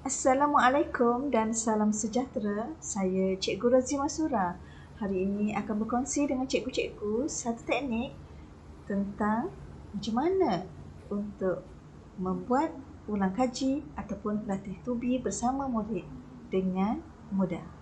Assalamualaikum dan salam sejahtera. Saya Cikgu Razia Masura. Hari ini akan berkongsi dengan cikgu-cikgu satu teknik tentang macam mana untuk membuat ulang kaji ataupun latih tubi bersama murid dengan mudah.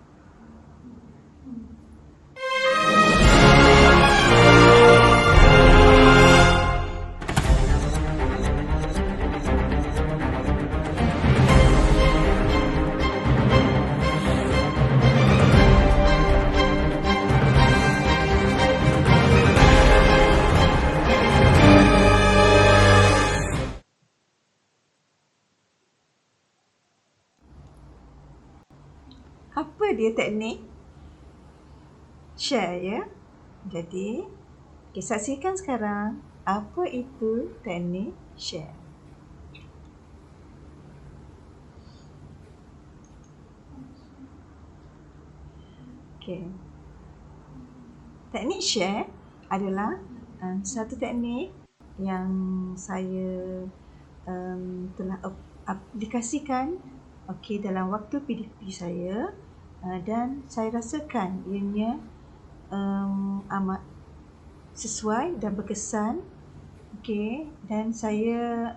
Apa dia teknik? Share ya. Jadi, kita saksikan sekarang apa itu teknik share. Okey. Teknik share adalah satu teknik yang saya telah aplikasikan dalam waktu PDP saya dan saya rasakan ianya amat sesuai dan berkesan. Dan saya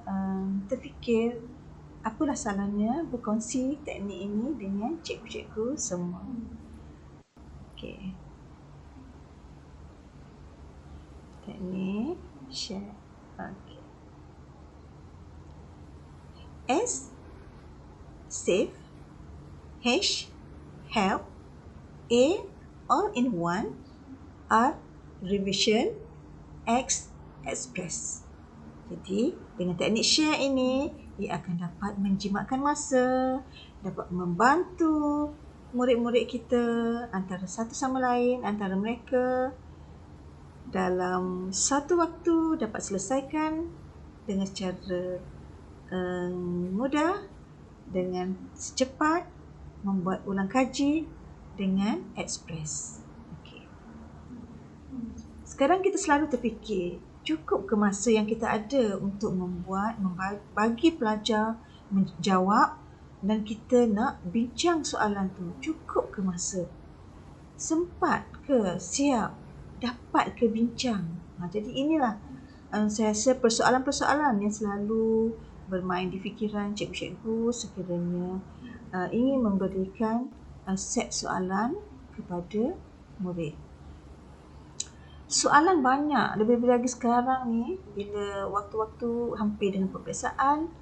terfikir apalah salahnya berkongsi teknik ini dengan cikgu-cikgu semua. Teknik share. S, save. H, help. A, all in one. R, revision. X, express. Jadi, dengan teknik share ini, ia akan dapat menjimatkan masa, dapat membantu murid-murid kita antara satu sama lain, antara mereka dalam satu waktu dapat selesaikan dengan secara mudah, dengan secepat, membuat ulang kaji dengan ekspres. Sekarang kita selalu terfikir, cukup ke masa yang kita ada untuk bagi pelajar menjawab dan kita nak bincang soalan tu, cukup ke masa? Sempat ke? Siap? Dapat ke bincang? Jadi inilah saya rasa persoalan-persoalan yang selalu bermain di fikiran cikgu-cikgu sekiranya ingin memberikan set soalan kepada murid. Soalan banyak, lebih-lebih lagi sekarang ni bila waktu-waktu hampir dengan peperiksaan,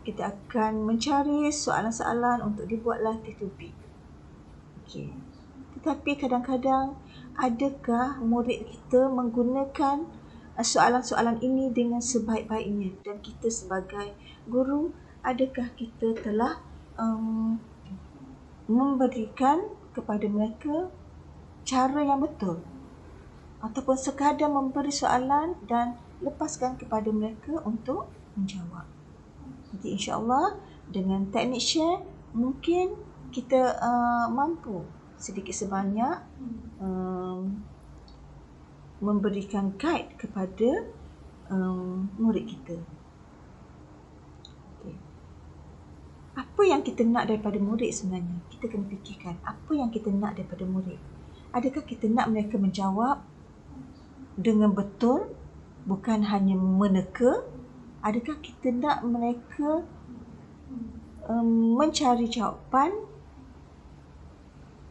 kita akan mencari soalan-soalan untuk dibuat latih tubi. Tetapi kadang-kadang adakah murid kita menggunakan soalan-soalan ini dengan sebaik-baiknya, dan kita sebagai guru, adakah kita telah memberikan kepada mereka cara yang betul, ataupun sekadar memberi soalan dan lepaskan kepada mereka untuk menjawab. Jadi insya-Allah dengan teknik share mungkin kita mampu sedikit sebanyak memberikan guide kepada murid kita. Apa yang kita nak daripada murid sebenarnya? Kita kena fikirkan apa yang kita nak daripada murid. Adakah kita nak mereka menjawab dengan betul, bukan hanya meneka? Adakah kita nak mereka mencari jawapan?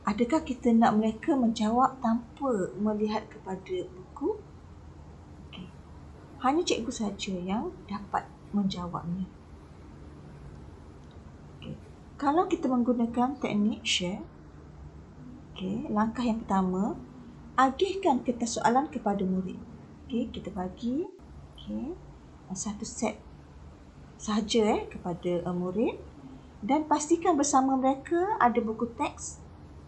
Adakah kita nak mereka menjawab tanpa melihat kepada buku? Hanya cikgu saja yang dapat menjawabnya. Kalau kita menggunakan teknik share, langkah yang pertama, agihkan kertas soalan kepada murid. Kita bagi satu set sahaja kepada murid, dan pastikan bersama mereka ada buku teks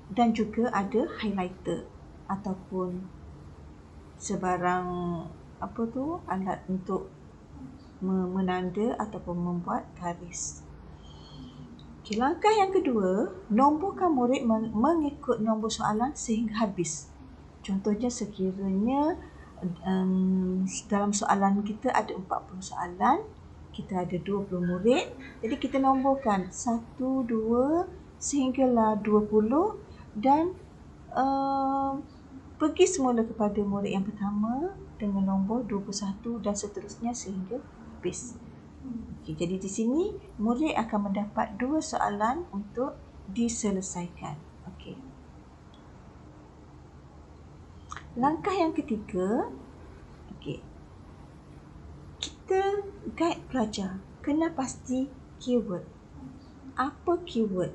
dan juga ada highlighter ataupun sebarang alat untuk menanda ataupun membuat garis. Langkah yang kedua, nomborkan murid mengikut nombor soalan sehingga habis. Contohnya sekiranya dalam soalan kita ada 40 soalan, kita ada 20 murid. Jadi kita nomborkan 1, 2 sehinggalah 20 dan pergi semula kepada murid yang pertama dengan nombor 21 dan seterusnya sehingga habis. Okay, jadi di sini murid akan mendapat 2 soalan untuk diselesaikan. Okey. Langkah yang ketiga, okey. Kita guide pelajar kena pasti keyword. Apa keyword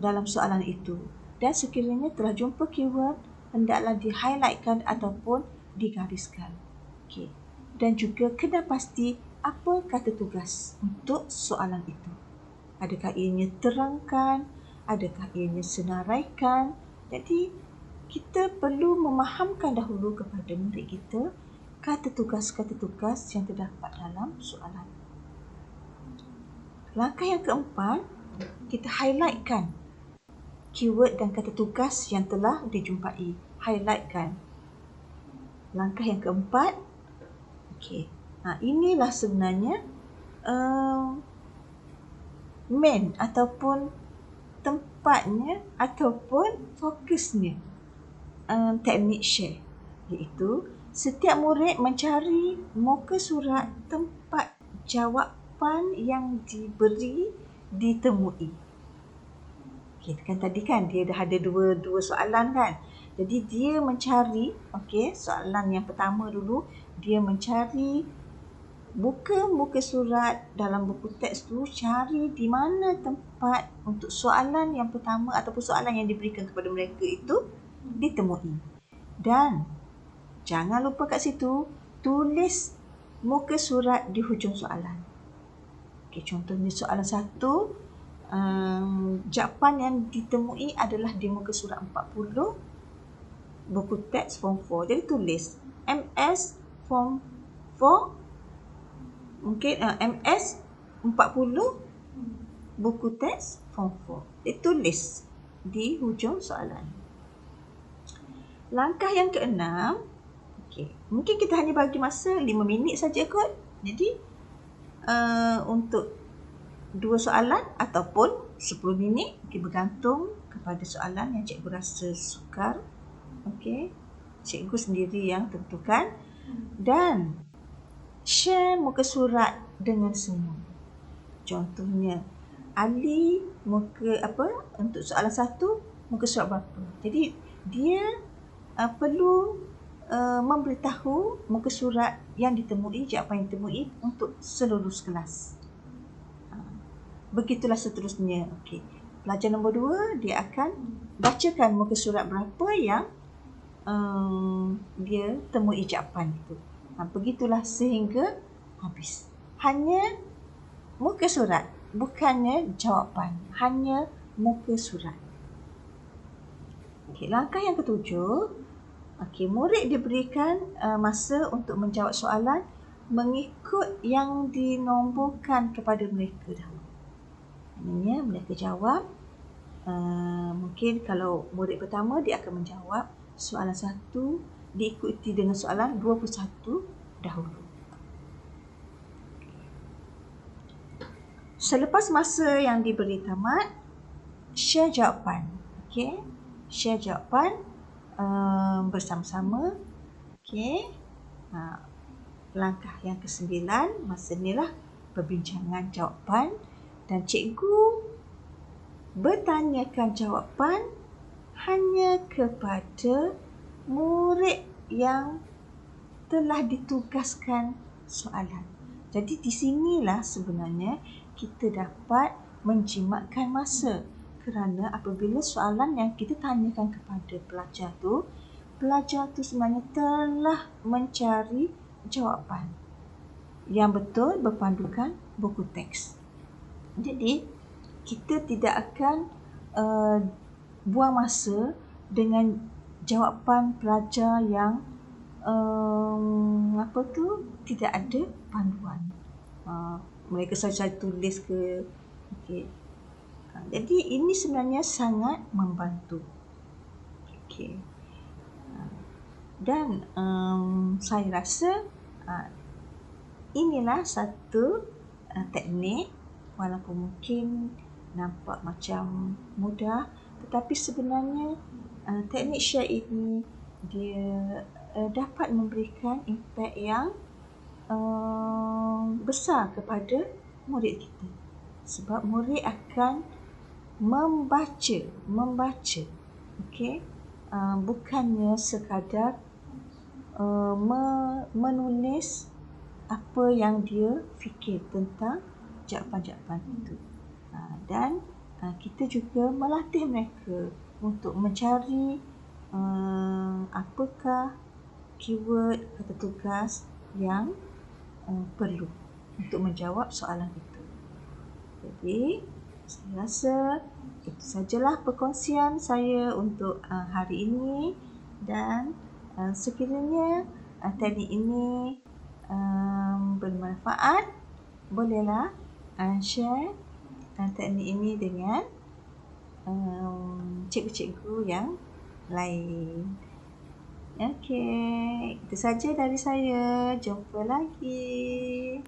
dalam soalan itu? Dan sekiranya telah jumpa keyword, hendaklah di-highlightkan ataupun digariskan. Okey. Dan juga kena pasti apa kata tugas untuk soalan itu. Adakah ianya terangkan? Adakah ianya senaraikan? Jadi, kita perlu memahamkan dahulu kepada murid kita kata tugas yang terdapat dalam soalan. Langkah yang keempat, kita highlightkan keyword dan kata tugas yang telah dijumpai. Highlightkan. Langkah yang keempat, okey. Inilah sebenarnya main ataupun tempatnya ataupun fokusnya teknik share, iaitu setiap murid mencari muka surat tempat jawapan yang diberi ditemui. Okay, kan tadi kan dia dah ada dua soalan kan. Jadi dia mencari, soalan yang pertama dulu, dia mencari buka muka surat dalam buku teks tu, cari di mana tempat untuk soalan yang pertama ataupun soalan yang diberikan kepada mereka itu ditemui. Dan jangan lupa kat situ tulis muka surat di hujung soalan. Contohnya soalan 1, jawapan yang ditemui adalah di muka surat 40 buku teks form 4. Jadi tulis MS form 4, mungkin MS 40 buku teks form 4. Ditulis di hujung soalan. Langkah yang keenam, mungkin kita hanya bagi masa 5 minit saja kot. Jadi untuk 2 soalan ataupun 10 minit, bergantung kepada soalan yang cikgu rasa sukar. Cikgu sendiri yang tentukan. Dan share muka surat dengan semua. Contohnya Ali untuk soalan 1 muka surat berapa. Jadi dia perlu memberitahu muka surat yang ditemui, jawapan yang ditemui untuk seluruh kelas. Begitulah seterusnya. Pelajar nombor 2, dia akan bacakan muka surat berapa yang dia temui jawapan itu. Begitulah sehingga habis. Hanya muka surat, bukannya jawapan. Hanya muka surat. Langkah yang ketujuh, murid diberikan masa untuk menjawab soalan mengikut yang dinomborkan kepada mereka dahulu. Maknanya mereka jawab, mungkin kalau murid pertama dia akan menjawab soalan 1 diikuti dengan soalan 21 dahulu. Selepas masa yang diberi tamat, share jawapan. Share jawapan bersama-sama. Langkah yang ke-9, masa inilah perbincangan jawapan. Dan cikgu bertanyakan jawapan hanya kepada murid yang telah ditugaskan soalan. Jadi di sinilah sebenarnya kita dapat menjimatkan masa. Kerana apabila soalan yang kita tanyakan kepada pelajar tu sebenarnya telah mencari jawapan yang betul berpandukan buku teks. Jadi, kita tidak akan buang masa dengan jawapan pelajar yang tidak ada panduan. Mereka saja tulis ke. Jadi, ini sebenarnya sangat membantu. Dan saya rasa inilah satu teknik, walaupun mungkin nampak macam mudah, tetapi sebenarnya teknik share ini dia dapat memberikan impak yang besar kepada murid kita. Sebab murid akan membaca, okey, bukannya sekadar menulis apa yang dia fikir tentang jawapan-jawapan itu. Dan kita juga melatih mereka untuk mencari apakah keyword atau tugas yang perlu untuk menjawab soalan itu. Jadi, saya rasa itu sajalah perkongsian saya untuk hari ini, dan sekiranya teknik ini bermanfaat, bolehlah share teknik ini dengan cikgu-cikgu yang lain. Okey, itu saja dari saya. Jumpa lagi.